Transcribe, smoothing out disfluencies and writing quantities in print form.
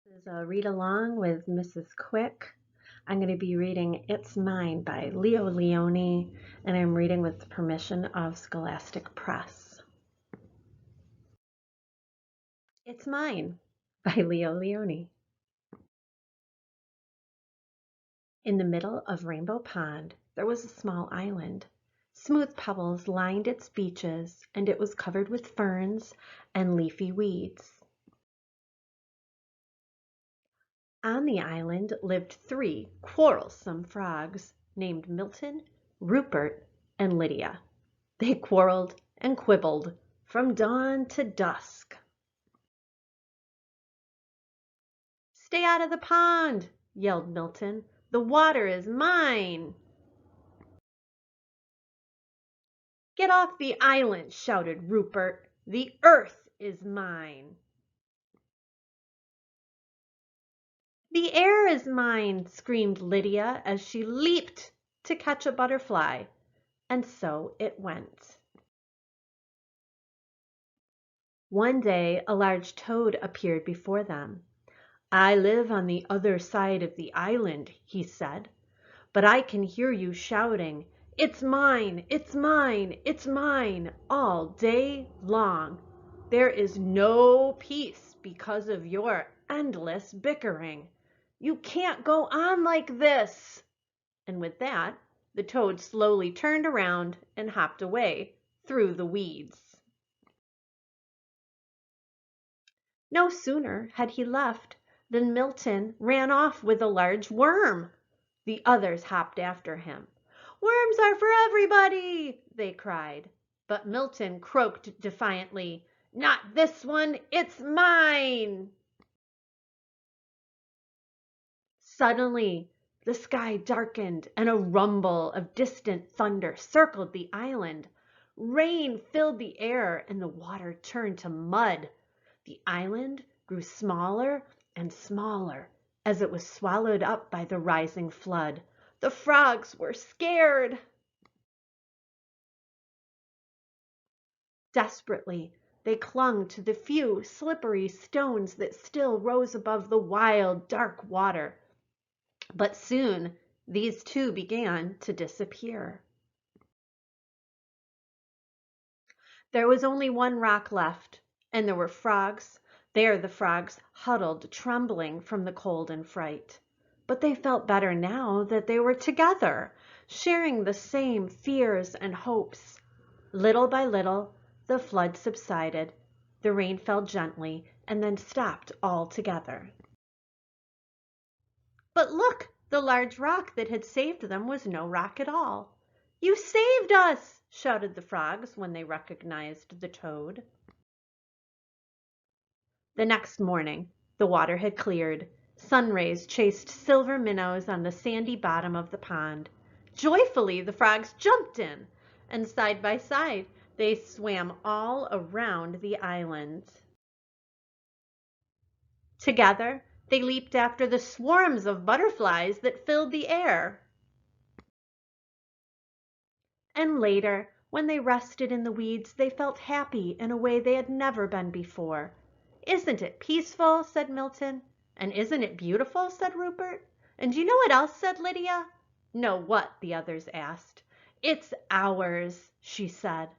This is a read along with Mrs. Quick. I'm going to be reading It's Mine by Lionni, and I'm reading with the permission of Scholastic Press. It's Mine by Lionni. In the middle of Rainbow Pond, there was a small island. Smooth pebbles lined its beaches, and it was covered with ferns and leafy weeds. On the island lived 3 quarrelsome frogs named Milton, Rupert, and Lydia. They quarreled and quibbled from dawn to dusk. "Stay out of the pond!" yelled Milton. "The water is mine!" "Get off the island!" shouted Rupert. "The earth is mine!" "The air is mine!" screamed Lydia as she leaped to catch a butterfly. And so it went. One day a large toad appeared before them. "I live on the other side of the island," he said, "but I can hear you shouting, 'It's mine! It's mine! It's mine!' all day long. There is no peace because of your endless bickering. You can't go on like this." And with that, the toad slowly turned around and hopped away through the weeds. No sooner had he left than Milton ran off with a large worm. The others hopped after him. "Worms are for everybody!" they cried. But Milton croaked defiantly, "Not this one! It's mine!" Suddenly, the sky darkened and a rumble of distant thunder circled the island. Rain filled the air and the water turned to mud. The island grew smaller and smaller as it was swallowed up by the rising flood. The frogs were scared. Desperately, they clung to the few slippery stones that still rose above the wild, dark water. But soon these too began to disappear. There was only one rock left, and there were frogs. There the frogs huddled, trembling from the cold and fright. But they felt better now that they were together, sharing the same fears and hopes. Little by little, the flood subsided. The rain fell gently and then stopped altogether. But look! The large rock that had saved them was no rock at all. "You saved us!" shouted the frogs when they recognized the toad. The next morning the water had cleared. Sun rays chased silver minnows on the sandy bottom of the pond. Joyfully the frogs jumped in, and side by side they swam all around the island. Together they leaped after the swarms of butterflies that filled the air. And later, when they rested in the weeds, they felt happy in a way they had never been before. "Isn't it peaceful?" said Milton. "And isn't it beautiful?" said Rupert. "And do you know what else?" said Lydia. "No, what?" the others asked. "It's ours," she said.